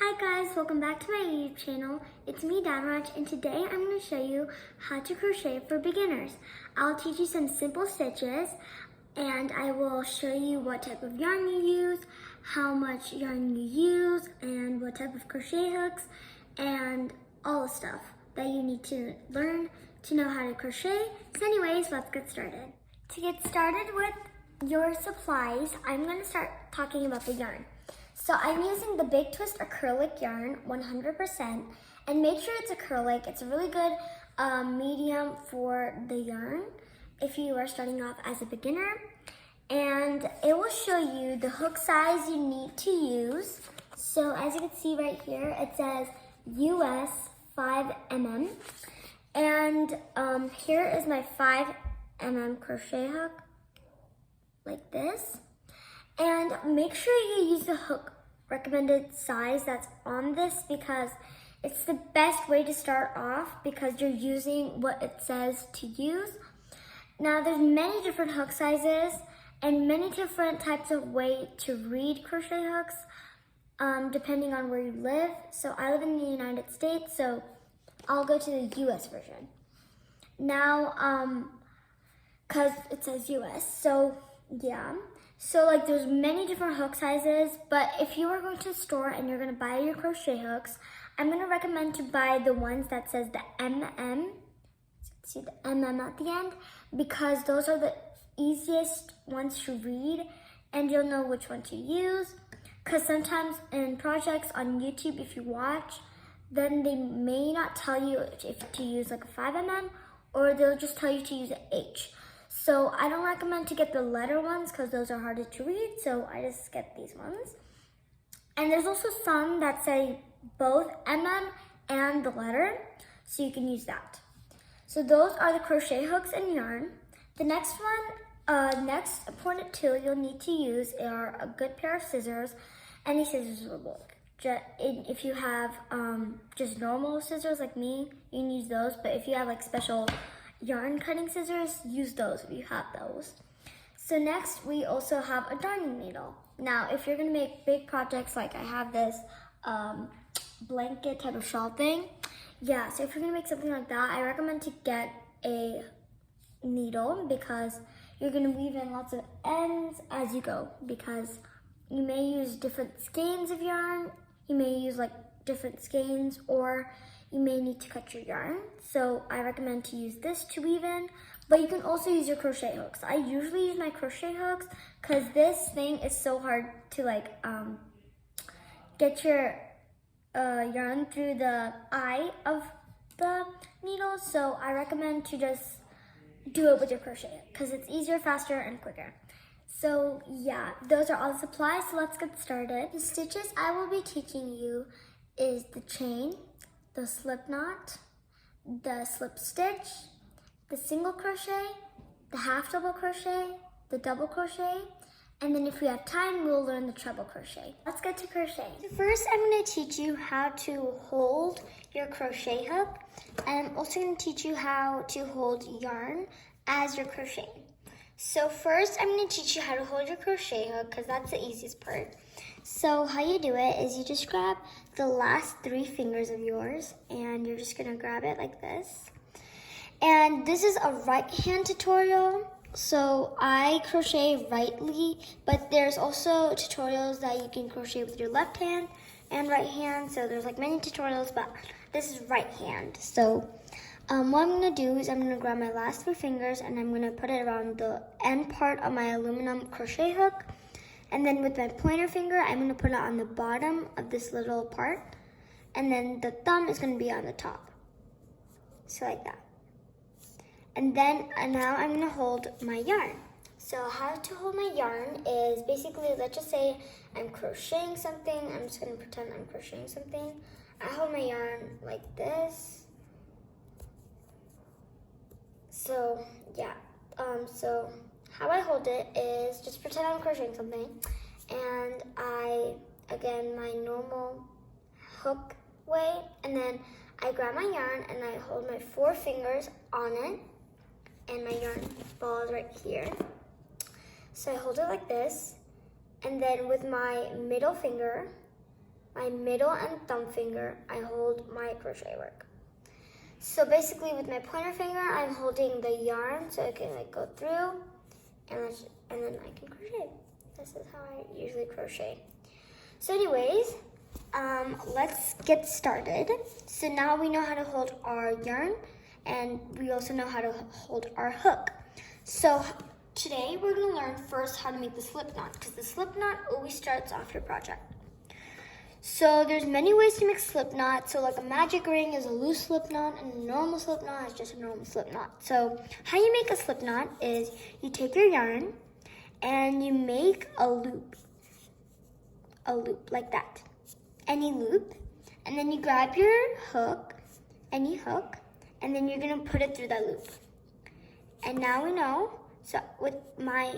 Hi guys, welcome back to my YouTube channel. It's me, Damraj, and today I'm going to show you how to crochet for beginners. I'll teach you some simple stitches, and I will show you what type of yarn you use, how much yarn you use, and what type of crochet hooks, and all the stuff that you need to learn to know how to crochet. So anyways, let's get started. To get started with your supplies, I'm going to start talking about the yarn. So I'm using the Big Twist acrylic yarn 100%, and make sure it's acrylic. It's a really good medium for the yarn if you are starting off as a beginner. And it will show you the hook size you need to use. So as you can see right here, it says US 5mm. And here is my 5mm crochet hook, like this. And make sure you use the hook recommended size that's on this, because it's the best way to start off because you're using what it says to use. Now there's many different hook sizes and many different types of way to read crochet hooks depending on where you live. So I live in the United States, so I'll go to the US version. Now, cause it says US, so yeah. So like there's many different hook sizes, but if you are going to a store and you're gonna buy your crochet hooks, I'm gonna recommend to buy the ones that says the MM, see the MM at the end, because those are the easiest ones to read and you'll know which one to use. Because sometimes in projects on YouTube, if you watch, then they may not tell you if to use like a 5mm, or they'll just tell you to use an H. So I don't recommend to get the letter ones because those are harder to read, so I just get these ones. And there's also some that say both MM and the letter, so you can use that. So those are the crochet hooks and yarn. The next one, next important tool you'll need to use are a good pair of scissors. Any scissors will work. If you have just normal scissors like me, you can use those, but if you have like special yarn cutting scissors, use those if you have those. So next we also have a darning needle. Now if you're gonna make big projects, like I have this blanket type of shawl thing, yeah, so if you're gonna make something like that, I recommend to get a needle because you're gonna weave in lots of ends as you go, because you may use different skeins of yarn, you may use like different skeins, or you may need to cut your yarn. So I recommend to use this to weave in, but you can also use your crochet hooks. I usually use my crochet hooks because this thing is so hard to like get your yarn through the eye of the needle. So I recommend to just do it with your crochet hook because it's easier, faster, and quicker. So yeah, those are all the supplies, so let's get started. The stitches I will be teaching you is the chain, the slip knot, the slip stitch, the single crochet, the half double crochet, the double crochet, and then if we have time, we'll learn the treble crochet. Let's get to crochet. So first, I'm going to teach you how to hold your crochet hook, and I'm also going to teach you how to hold yarn as you're crocheting. So first, I'm going to teach you how to hold your crochet hook because that's the easiest part. So how you do it is you just grab the last 3 fingers of yours and you're just gonna grab it like this. And this is a right hand tutorial, so I crochet rightly, but there's also tutorials that you can crochet with your left hand and right hand. So there's like many tutorials, but this is right hand. So what I'm gonna do is I'm gonna grab my last 3 fingers and I'm gonna put it around the end part of my aluminum crochet hook. And then with my pointer finger, I'm gonna put it on the bottom of this little part. And then the thumb is gonna be on the top. So like that. And then now I'm gonna hold my yarn. So how to hold my yarn is basically, let's just say I'm crocheting something. I'm just gonna pretend I'm crocheting something. I hold my yarn like this. So yeah, so how I hold it is just pretend I'm crocheting something, and again, my normal hook way, and then I grab my yarn and I hold my 4 fingers on it, and my yarn ball is right here. So I hold it like this, and then with my middle finger, my middle and thumb finger, I hold my crochet work. So basically with my pointer finger, I'm holding the yarn so it can like go through, and then I can crochet. This is how I usually crochet. So anyways, let's get started. So now we know how to hold our yarn, and we also know how to hold our hook. So today we're gonna learn first how to make the slip knot, because the slip knot always starts off your project. So there's many ways to make slip knot. So like a magic ring is a loose slip knot, and a normal slip knot is just a normal slip knot. So how you make a slip knot is you take your yarn and you make a loop like that, any loop, and then you grab your hook, any hook, and then you're gonna put it through that loop. And now we know, so with my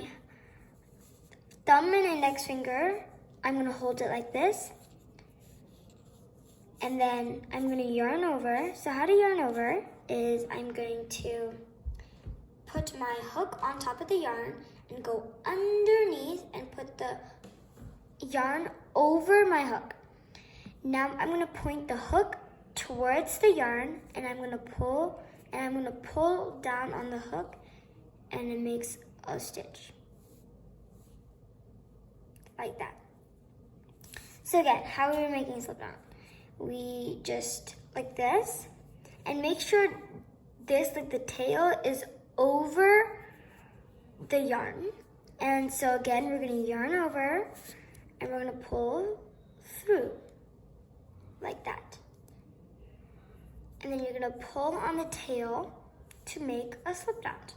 thumb and index finger, I'm gonna hold it like this, and then I'm gonna yarn over. So how to yarn over is I'm going to put my hook on top of the yarn and go underneath and put the yarn over my hook. Now I'm gonna point the hook towards the yarn, and I'm gonna pull down on the hook, and it makes a stitch like that. So again, how are we making a slip knot? We just like this, and make sure this, like the tail, is over the yarn. And so again, we're gonna yarn over, and we're gonna pull through like that. And then you're gonna pull on the tail to make a slip knot.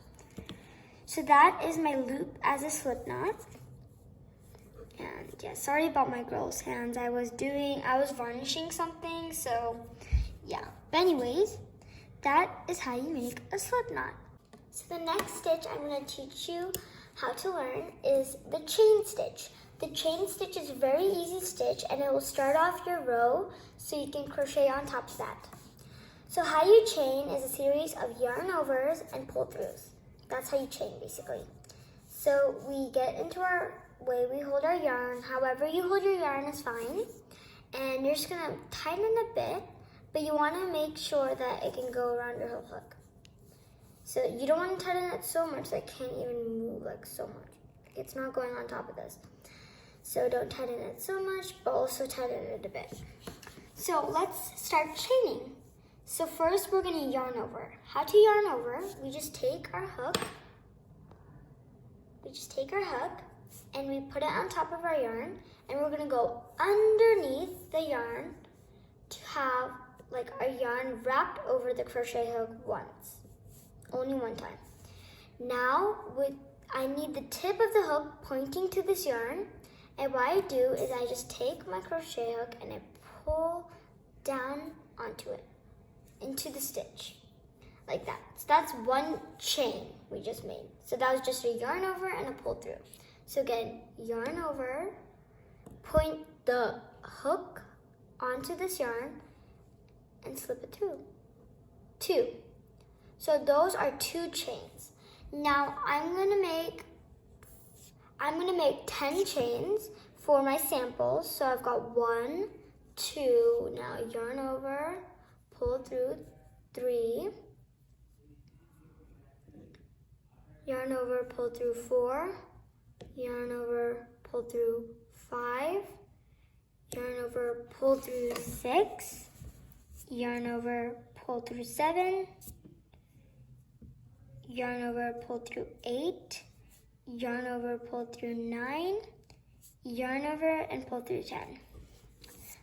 So that is my loop as a slip knot. And yeah, sorry about my girl's hands. I was varnishing something, so yeah. But anyways, that is how you make a slip knot. So the next stitch I'm gonna teach you how to learn is the chain stitch. The chain stitch is a very easy stitch, and it will start off your row so you can crochet on top of that. So how you chain is a series of yarn overs and pull throughs. That's how you chain basically. So we get into our way we hold our yarn. However you hold your yarn is fine. And you're just gonna tighten a bit, but you wanna make sure that it can go around your whole hook. So you don't wanna tighten it so much that it can't even move like so much. It's not going on top of this. So don't tighten it so much, but also tighten it a bit. So let's start chaining. So first we're gonna yarn over. How to yarn over, we just take our hook, and we put it on top of our yarn, and we're gonna go underneath the yarn to have like our yarn wrapped over the crochet hook once, only one time. Now I need the tip of the hook pointing to this yarn, and what I do is I just take my crochet hook and I pull down onto it, into the stitch, like that. So that's one chain we just made. So that was just a yarn over and a pull through. So again, yarn over, point the hook onto this yarn, and slip it through. 2. So those are 2 chains. Now I'm gonna make 10 chains for my samples. So I've got 1, 2, now yarn over, pull through 3, yarn over, pull through 4, yarn over, pull through 5, yarn over, pull through 6, yarn over, pull through 7, yarn over, pull through 8, yarn over, pull through 9, yarn over, and pull through 10.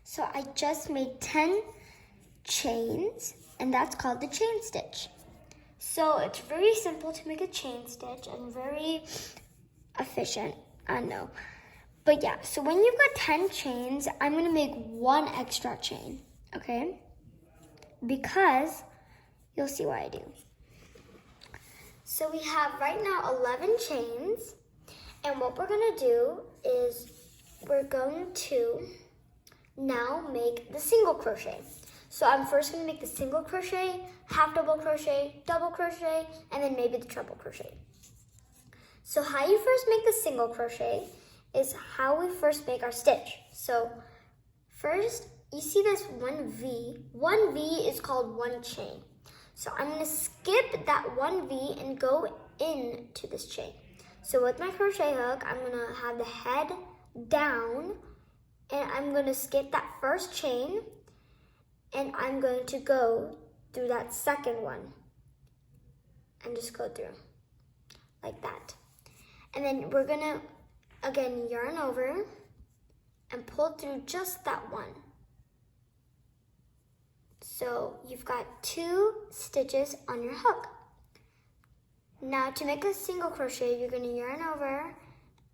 So I just made 10 chains, and that's called the chain stitch. So it's very simple to make a chain stitch and very efficient, I know. But yeah, so when you've got 10 chains, I'm gonna make 1 extra chain, okay? Because you'll see why I do. So we have right now 11 chains, and what we're gonna do is we're going to now make the single crochet. So I'm first gonna make the single crochet, half double crochet, double crochet, and then maybe the treble crochet. So how you first make the single crochet is how we first make our stitch. So First, you see this one V. One V is called one chain. So I'm going to skip that one V and go into this chain. So with my crochet hook, I'm going to have the head down and I'm going to skip that first chain and I'm going to go through that second one and just go through like that. And then we're going to, again, yarn over and pull through just that one. So you've got 2 stitches on your hook. Now to make a single crochet, you're going to yarn over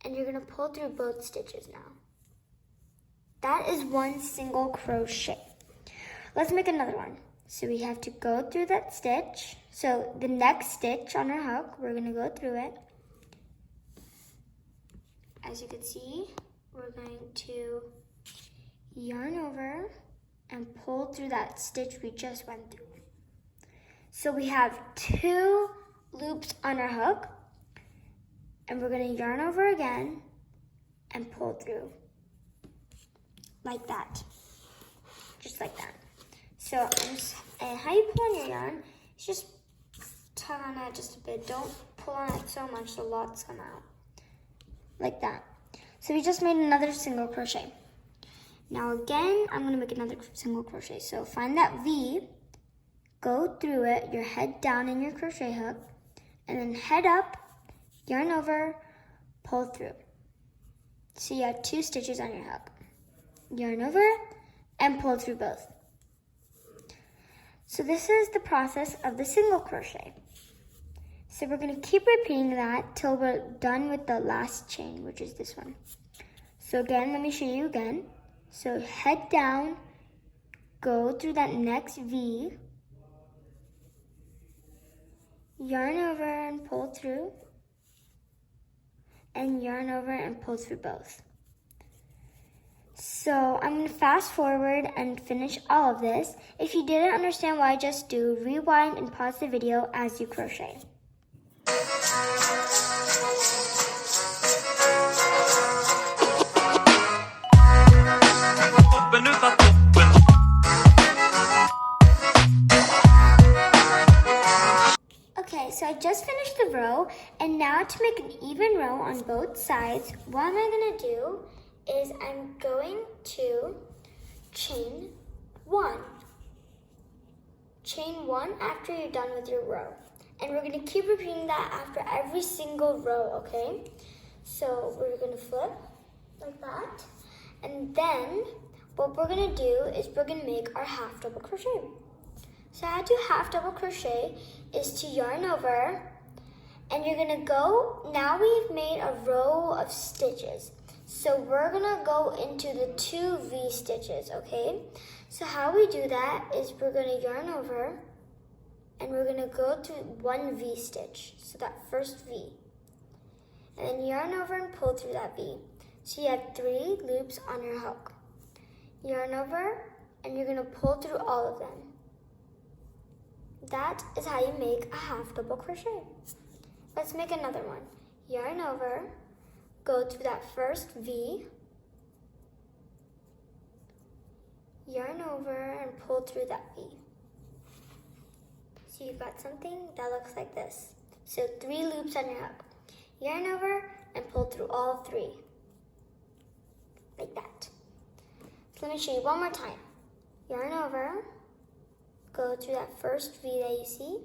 and you're going to pull through both stitches now. That is one single crochet. Let's make another one. So we have to go through that stitch. So the next stitch on our hook, we're going to go through it. As you can see, we're going to yarn over and pull through that stitch we just went through. So we have 2 loops on our hook and we're going to yarn over again and pull through like that, just like that. So and how you pull on your yarn is just tug on it just a bit. Don't pull on it so much so lots come out like that. So we just made another single crochet. Now again, I'm going to make another single crochet. So find that V, go through it, your head down in your crochet hook, and then head up, yarn over, pull through. So you have 2 stitches on your hook. Yarn over and pull through both. So this is the process of the single crochet. So we're going to keep repeating that till we're done with the last chain, which is this one. So again, let me show you again. So head down, go through that next V, yarn over and pull through, and yarn over and pull through both. So I'm going to fast forward and finish all of this. If you didn't understand what I just do, rewind and pause the video as you crochet. Okay, so I just finished the row, and now to make an even row on both sides, what am I going to do is I'm going to chain 1. Chain 1 after you're done with your row. And we're going to keep repeating that after every single row, okay? So we're going to flip like that. And then what we're going to do is we're going to make our half double crochet. So how to do half double crochet is to yarn over and you're going to go, now we've made a row of stitches. So we're going to go into the 2 V stitches, okay? So how we do that is we're going to yarn over and we're going to go through 1 V stitch, so that first V. And then yarn over and pull through that V. So you have 3 loops on your hook. Yarn over and you're going to pull through all of them. That is how you make a half double crochet. Let's make another one. Yarn over, go through that first V, yarn over and pull through that V. So you've got something that looks like this. So 3 loops on your hook. Yarn over and pull through all 3. Like that. So let me show you one more time. Yarn over, go through that first V that you see,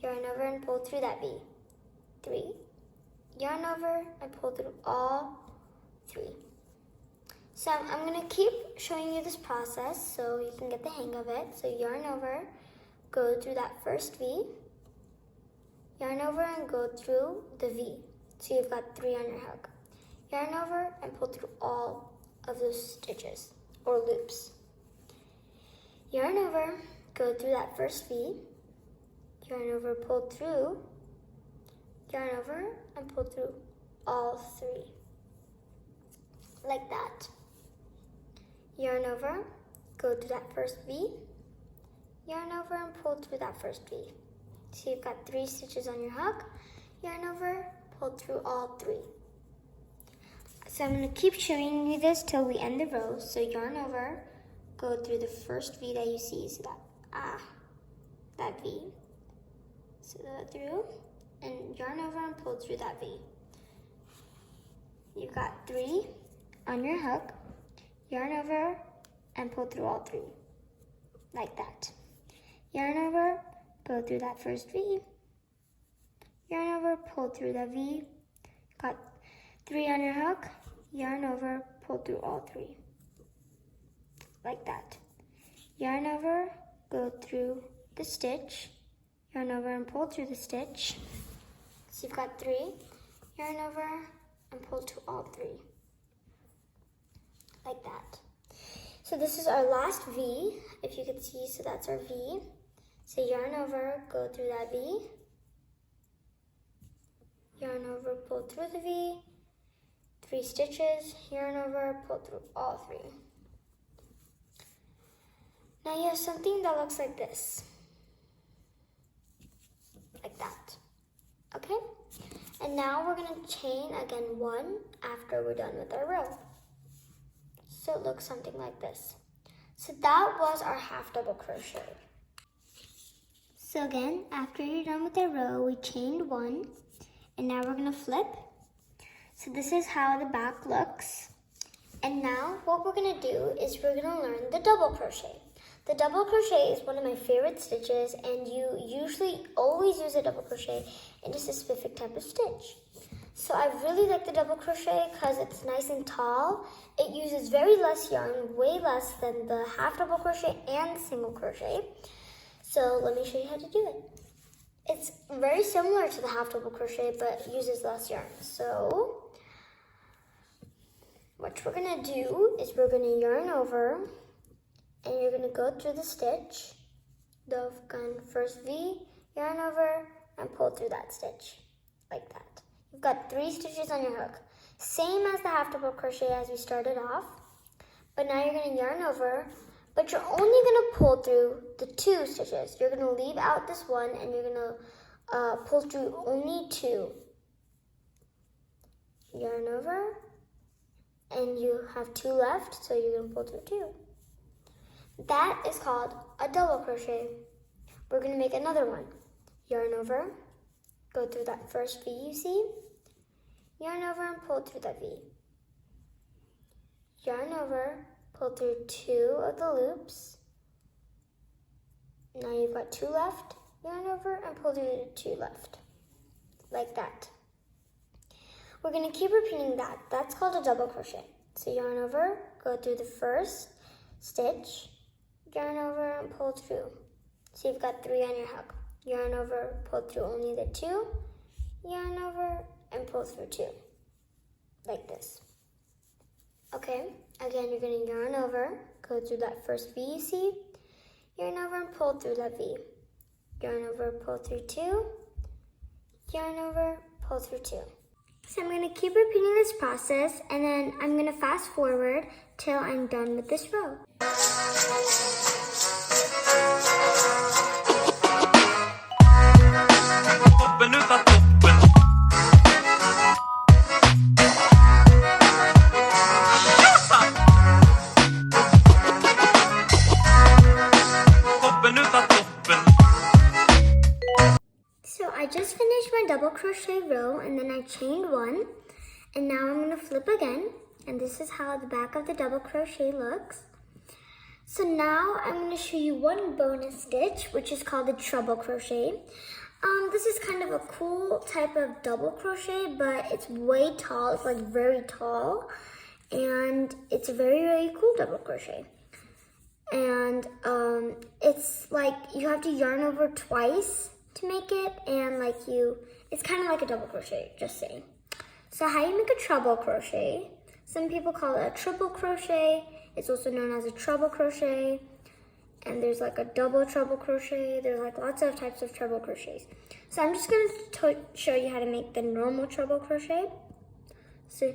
yarn over and pull through that V. 3. Yarn over and pull through all 3. So I'm going to keep showing you this process so you can get the hang of it. So yarn over, go through that first V, yarn over and go through the V. So you've got 3 on your hook. Yarn over and pull through all of those stitches or loops. Yarn over, go through that first V, yarn over, pull through, yarn over and pull through all 3. Like that. Yarn over, go through that first V, yarn over and pull through that first V. So you've got 3 stitches on your hook, yarn over, pull through all 3. So I'm going to keep showing you this till we end the row. So yarn over, go through the first V that you see, so that V. So go through and yarn over and pull through that V. You've got 3 on your hook, yarn over and pull through all 3, like that. Yarn over, go through that first V, yarn over, pull through that V, got 3 on your hook, yarn over, pull through all 3, like that. Yarn over, go through the stitch, yarn over and pull through the stitch. So you've got 3, yarn over and pull to all 3, like that. So this is our last V, if you can see, so that's our V. So yarn over, go through that V, yarn over, pull through the V, 3 stitches, yarn over, pull through all 3. Now you have something that looks like this, like that, okay? And now we're gonna chain again 1 after we're done with our row. So it looks something like this. So that was our half double crochet. So again, after you're done with the row, we chained 1, and now we're gonna flip. So this is how the back looks. And now what we're gonna do is we're gonna learn the double crochet. The double crochet is one of my favorite stitches, and you usually always use a double crochet in a specific type of stitch. So I really like the double crochet because it's nice and tall. It uses very less yarn, way less than the half double crochet and single crochet. So let me show you how to do it. It's very similar to the half double crochet, but uses less yarn. So what we're gonna do is we're gonna yarn over, and you're gonna go through the stitch, the first V, yarn over, and pull through that stitch, like that. You've got 3 stitches on your hook. Same as the half double crochet as we started off, but now you're gonna yarn over, but you're only gonna pull through the 2 stitches. You're gonna leave out this one, and you're gonna pull through only 2. Yarn over, and you have 2 left, so you're gonna pull through 2. That is called a double crochet. We're gonna make another one. Yarn over, go through that first V you see, yarn over and pull through that V. Yarn over, pull through 2 of the loops. Now you've got 2 left, yarn over and pull through the 2 left, like that. We're gonna keep repeating that. That's called a double crochet. So yarn over, go through the first stitch, yarn over and pull through. So you've got 3 on your hook. Yarn over, pull through only the 2, yarn over and pull through 2, like this. Okay, again you're gonna yarn over, go through that first V you see, yarn over and pull through that V. Yarn over, pull through 2, yarn over, pull through 2. So I'm gonna keep repeating this process, and then I'm gonna fast forward till I'm done with this row. So I just finished my double crochet row, and then I chained 1, and now I'm gonna flip again, and this is how the back of the double crochet looks. So now I'm gonna show you one bonus stitch, which is called the treble crochet. This is kind of a cool type of double crochet, but it's way tall. It's like very tall, and it's a very, very cool double crochet. And it's like you have to yarn over twice to make it, and it's kind of like a double crochet, just saying. So how you make a treble crochet? Some people call it a triple crochet. It's also known as a treble crochet. And there's like a double treble crochet. There's like lots of types of treble crochets. So I'm just going to show you how to make the normal treble crochet. So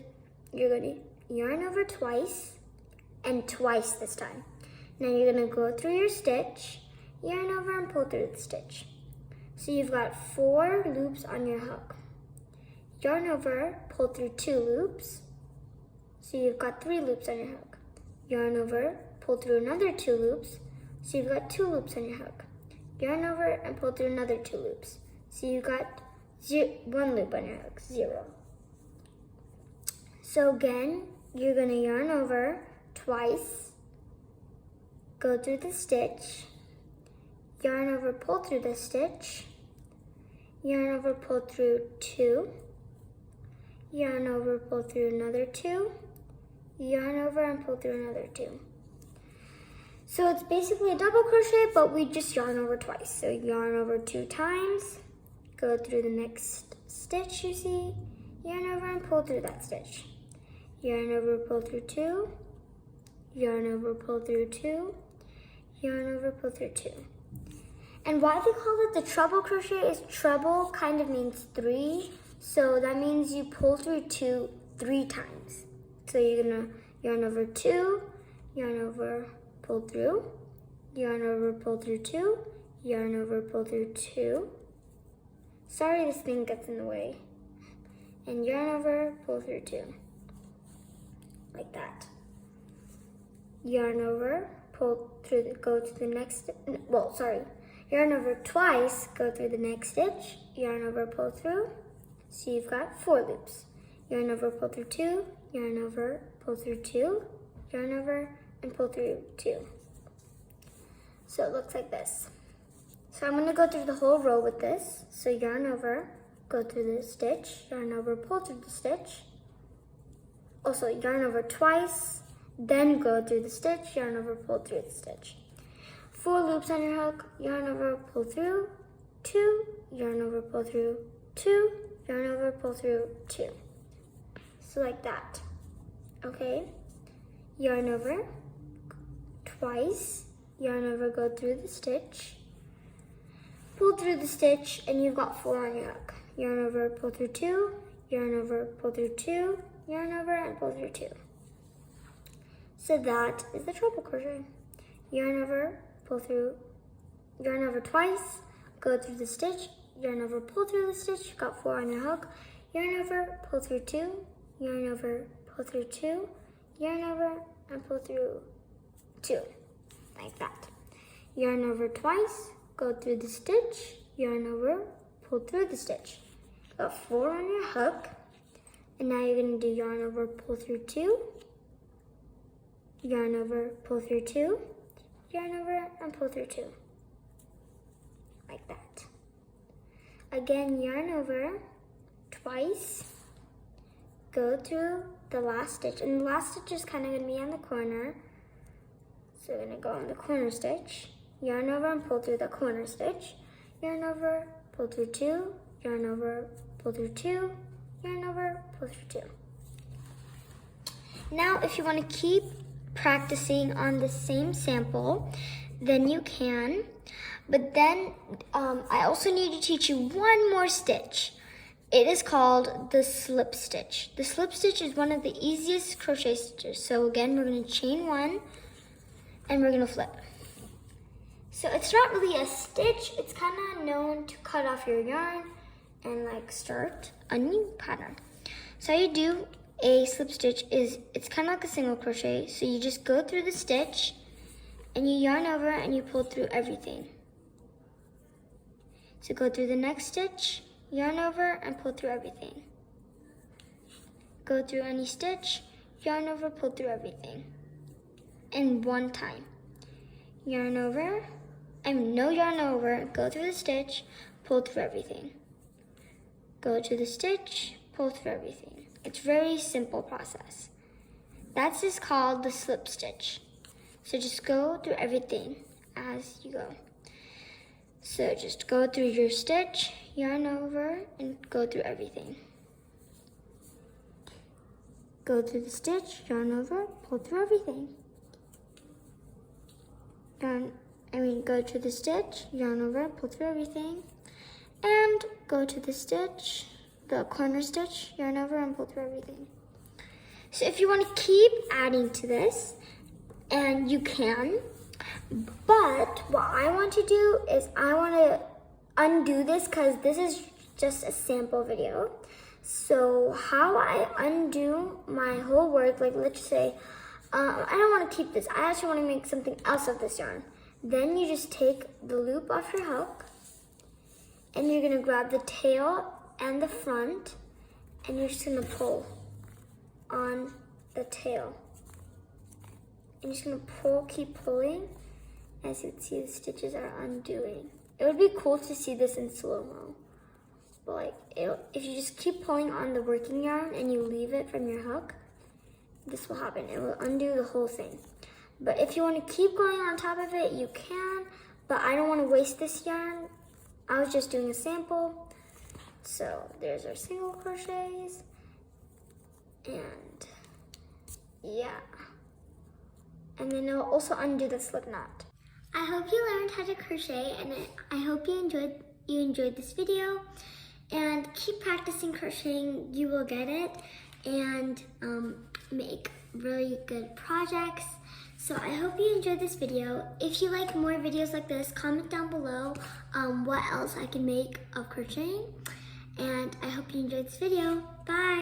you're going to yarn over twice, and twice this time. Now you're going to go through your stitch, yarn over and pull through the stitch. So you've got 4 loops on your hook. Yarn over, pull through 2 loops, So you've got 3 loops on your hook. Yarn over, pull through another 2 loops. So you've got 2 loops on your hook. Yarn over and pull through another 2 loops. So you've got 1 loop on your hook, 0. So again, you're going to yarn over twice, go through the stitch, yarn over, pull through the stitch, yarn over, pull through 2, yarn over, pull through another 2, yarn over and pull through another 2. So it's basically a double crochet, but we just yarn over twice. So yarn over 2 times, go through the next stitch you see, yarn over and pull through that stitch. Yarn over, pull through 2, yarn over, pull through 2, yarn over, pull through 2. And why they call it the treble crochet is treble kind of means 3. So that means you pull through 2 3 times. So you're gonna yarn over 2, yarn over, pull through, yarn over, pull through 2, yarn over, pull through 2. Sorry this thing gets in the way. And yarn over, pull through 2. Like that. Yarn over, pull through, go to the next, yarn over twice, go through the next stitch, yarn over, pull through. So you've got 4 loops. Yarn over, pull through 2, yarn over, pull through 2, yarn over, and pull through 2. So it looks like this. So I'm gonna go through the whole row with this. So yarn over, go through the stitch, yarn over, pull through the stitch. Also yarn over twice, then go through the stitch, yarn over, pull through the stitch. 4 loops on your hook, yarn over, pull through, 2, yarn over, pull through, 2, yarn over, pull through, 2. So like that, okay? Yarn over twice, yarn over, go through the stitch, pull through the stitch, and you've got 4 on your hook. Yarn over, pull through 2, yarn over, pull through 2, yarn over, and pull through 2. So that is the treble crochet. Yarn over, pull through, yarn over twice, go through the stitch, yarn over, pull through the stitch, you've got 4 on your hook, yarn over, pull through 2, yarn over, pull through 2, yarn over, and pull through 2, like that. Yarn over twice, go through the stitch, yarn over, pull through the stitch. Got 4 on your hook, and now you're going to do yarn over, pull through 2, yarn over, pull through 2, yarn over, and pull through 2, like that. Again, yarn over twice, go through the last stitch, and the last stitch is kind of going to be on the corner. So we're going to go on the corner stitch, yarn over and pull through the corner stitch, yarn over, pull through 2, yarn over, pull through 2, yarn over, pull through 2. Now if you want to keep practicing on the same sample, then you can, but then I also need to teach you one more stitch. It is called the slip stitch. The slip stitch is one of the easiest crochet stitches. So again, we're going to chain 1 and we're going to flip. So it's not really a stitch, it's kind of known to cut off your yarn and like start a new pattern. So how you do a slip stitch is, it's kind of like a single crochet. So you just go through the stitch and you yarn over and you pull through everything. So go through the next stitch, yarn over and pull through everything. Go through any stitch, yarn over, pull through everything. And 1 time. Yarn over, no yarn over, go through the stitch, pull through everything. Go to the stitch, pull through everything. It's a very simple process. That's just called the slip stitch. So just go through everything as you go. So just go through your stitch, yarn over, and go through everything. Go through the stitch, yarn over, pull through everything. Go to the stitch, yarn over, pull through everything. And go to the stitch, the corner stitch, yarn over, and pull through everything. So if you want to keep adding to this, and you can, but what I want to do is I want to undo this because this is just a sample video. So how I undo my whole work, like let's say, I don't want to keep this. I actually want to make something else of this yarn. Then you just take the loop off your hook and you're going to grab the tail and the front and you're just going to pull on the tail. And you're just going to pull, keep pulling. As you can see, the stitches are undoing. It would be cool to see this in slow-mo. But like, if you just keep pulling on the working yarn and you leave it from your hook, this will happen. It will undo the whole thing. But if you want to keep going on top of it, you can. But I don't want to waste this yarn. I was just doing a sample. So there's our single crochets. And yeah. And then it'll also undo the slip knot. I hope you learned how to crochet, and I hope you enjoyed this video. And keep practicing crocheting, you will get it, and make really good projects. So I hope you enjoyed this video. If you like more videos like this, comment down below what else I can make of crocheting. And I hope you enjoyed this video. Bye!